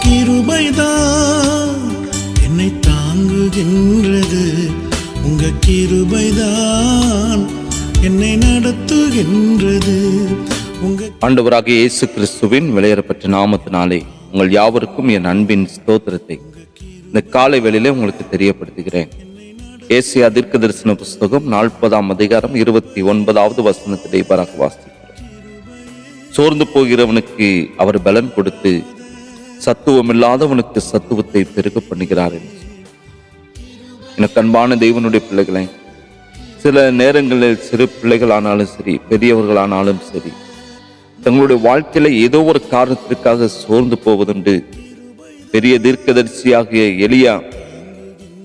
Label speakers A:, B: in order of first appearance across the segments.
A: கிருபைதான் என்னை தாங்குகின்றது. உங்க கிருபைதான் என்னை நடத்துகின்றது.
B: ஆண்டவராகிய இயேசு கிறிஸ்துவின் விலையேறப்பட்ட நாமத்தினாலே உங்கள் யாவருக்கும் என் அன்பின் ஸ்தோத்திரத்தை இந்த காலை வேளையிலே உங்களுக்கு தெரியப்படுத்துகிறேன். ஏசாயா தீர்க்கதரிசன புஸ்தகம் 40ஆம் அதிகாரம் 29வது வசனத்திலே இவ்வாறாக வாசிக்கிறோம். சோர்ந்து போகிறவனுக்கு அவர் பலன் கொடுத்து சத்துவமில்லாதவனுக்கு சத்துவத்தை பெருக பண்ணுகிறார் என்று. எனக்கு அன்பான தேவனுடைய பிள்ளைகளை, சில நேரங்களில் சிறு பிள்ளைகளானாலும் சரி, பெரியவர்களானாலும் சரி, தங்களுடைய வாழ்க்கையில ஏதோ ஒரு காரணத்திற்காக சோர்ந்து போவதுண்டு. பெரிய தீர்க்கதரிசியாகிய எலியா,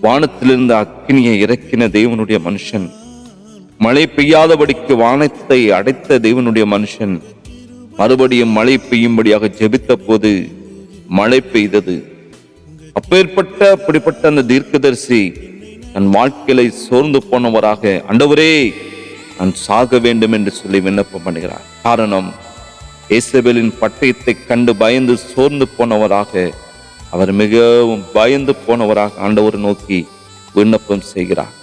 B: வானத்திலிருந்து அக்கினியை இறக்கின தேவனுடைய மனுஷன், மழை பெய்யாதபடிக்கு வானத்தை அடைத்த தேவனுடைய மனுஷன், மறுபடியும் மழை பெய்யும்படியாக ஜெபித்த போது மழை பெய்தது. அப்படிப்பட்ட அந்த தீர்க்கதரிசி தன் வாழ்க்கையில சோர்ந்து போனவராக, ஆண்டவரே நான் சாக வேண்டும் என்று சொல்லி விண்ணப்பம் பண்ணுகிறார். காரணம், இயேசபேலின் பட்டயத்தை கண்டு பயந்து சோர்ந்து போனவராக, அவர் மிகவும் பயந்து போனவராக ஆண்டவர் நோக்கி விண்ணப்பம் செய்கிறார்.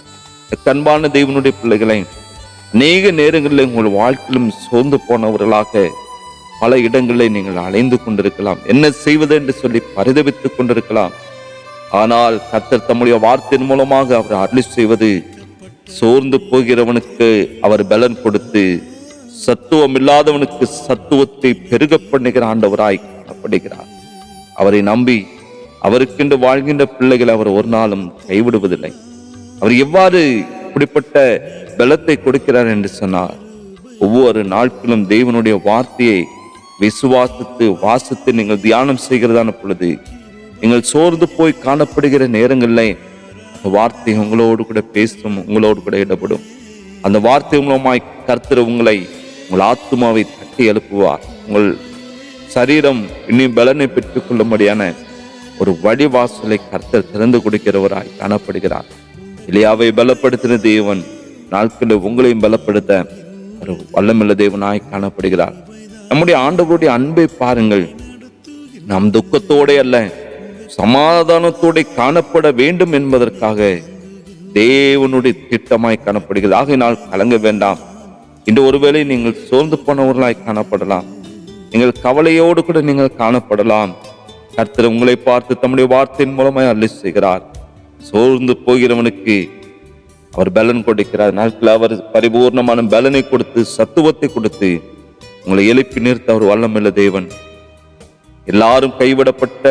B: அன்பான தேவனுடைய பிள்ளைகளை, அநேக நேரங்களில் உங்கள் வாழ்க்கையிலும் சோர்ந்து போனவர்களாக பல இடங்களில் நீங்கள் அலைந்து கொண்டிருக்கலாம். என்ன செய்வது என்று சொல்லி பரிதவித்துக் கொண்டிருக்கலாம். ஆனால் கர்த்தர் தம்முடைய வார்த்தையின் மூலமாக அவர் அருளி செய்வது, சோர்ந்து போகிறவனுக்கு அவர் பலன் கொடுத்து சத்துவம் இல்லாதவனுக்கு சத்துவத்தை பெருக பண்ணுகிற ஆண்டவராய் காணப்படுகிறார். அவரை நம்பி அவருக்கென்று வாழ்கின்ற பிள்ளைகளை அவர் ஒரு நாளும் கைவிடுவதில்லை. அவர் எவ்வாறு இப்படிப்பட்ட பலத்தை கொடுக்கிறார் என்று சொன்னார், ஒவ்வொரு நாட்களும் தேவனுடைய வார்த்தையை விசுவாசித்து வாசித்து நீங்கள் தியானம் செய்கிறதான பொழுது, நீங்கள் சோர்ந்து போய் காணப்படுகிற நேரங்களில் அந்த வார்த்தை உங்களோடு கூட பேசும், உங்களோடு கூட இடப்படும். அந்த வார்த்தை மூலமாய் கர்த்தர் உங்கள் ஆத்துமாவை தட்டி எழுப்புவார். உங்கள் சரீரம் இன்னும் பலனை பெற்றுக் கொள்ளும்படியான ஒரு வழிவாசலை கர்த்தர் திறந்து கொடுக்கிறவராய் காணப்படுகிறார். எலியாவை பலப்படுத்தின தேவன் நாட்களில் உங்களையும் பலப்படுத்த ஒரு வல்லமுள்ள தேவனாய் காணப்படுகிறார். நம்முடைய ஆண்டவருடைய அன்பை பாருங்கள். நாம் துக்கத்தோட அல்ல, சமாதானத்தோட காணப்பட வேண்டும் என்பதற்காக தேவனுடைய திட்டமாய் காணப்படுகிறது. ஆகையினால் கலங்க வேண்டாம். இன்று ஒருவேளை நீங்கள் சோர்ந்து போனவர்களாய் காணப்படலாம், நீங்கள் கவலையோடு கூட நீங்கள் காணப்படலாம். கர்த்தர் உங்களை பார்த்து தம்முடைய வார்த்தையின் மூலமாய் அருளி செய்கிறார். சோர்ந்து போகிறவனுக்கு அவர் பலன் கொடுக்கிறார். நாட்கள் அவர் பரிபூர்ணமான பலனை கொடுத்து சத்துவத்தை கொடுத்து உங்களை எழுப்பி நிறுத்த அவர் வல்லமுள்ள தேவன். எல்லாரும் கைவிடப்பட்ட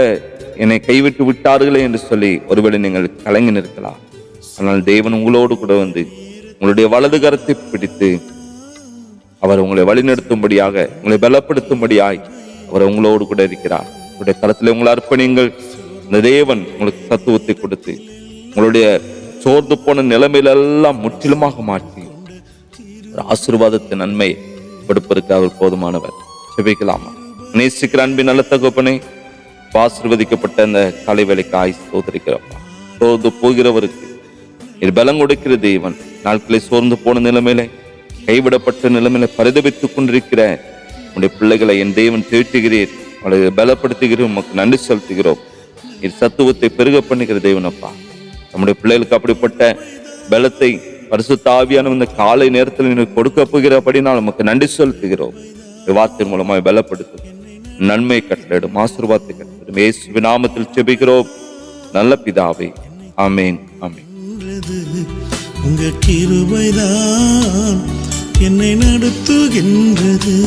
B: என்னை கைவிட்டு விட்டார்களே என்று சொல்லி ஒருவேளை நீங்கள் கலங்கி நிற்கலாம். ஆனால் தேவன் உங்களோடு கூட வந்து உங்களுடைய வலது கரத்தை பிடித்து அவர் உங்களை வழிநடத்தும்படியாக, உங்களை பலப்படுத்தும்படியாய் அவர் உங்களோடு கூட இருக்கிறார். உங்களுடைய கரத்தில் உங்களை அர்ப்பணிங்கள். இந்த தேவன் உங்களுக்கு சத்துவத்தை கொடுத்து உங்களுடைய சோர்ந்து போன நிலைமையிலெல்லாம் முற்றிலுமாக மாற்றி ஒரு ஆசீர்வாதத்தின் நன்மை கொடுப்பதற்கு அவர் போதுமானவர். செபிக்கலாமா? நேசிக்கிற அன்பின் நல்ல தகப்பனே, ஆசீர்வதிக்கப்பட்ட அந்த காலை வேலைக்காய் ஸ்தோத்திரிக்கிறப்பா. சோர்ந்து போகிறவருக்கு இது பலம் கொடுக்கிற தேவன், நாட்களை சோர்ந்து போன நிலைமையில, கைவிடப்பட்ட நிலைமையில பரிதபித்துக் கொண்டிருக்கிற உங்களுடைய பிள்ளைகளை என் தேவன் தேற்றுகிறீர், அவளை பலப்படுத்துகிறோம். உமக்கு நன்றி செலுத்துகிறோம். இது சத்துவத்தை பெருக பண்ணுகிற தேவனப்பா. நம்முடைய பிள்ளைகளுக்கு அப்படிப்பட்ட பலத்தை பரிசுத்த ஆவியான இந்த காலை நேரத்தில் நீங்கள் கொடுக்க போகிறபடினால் நமக்கு நன்றி செலுத்துகிறோம். வார்த்தை மூலமாக பலப்படுத்தும், நன்மை கட்டளிடும், ஆசீர்வாதத்தை கட்டளிடும். இயேசுவின் நாமத்தில் ஜெபிக்கிறோம் நல்ல பிதாவே, ஆமேன், ஆமேன்.
A: உங்க கிருபைதான் என்னை நடத்துகின்றது.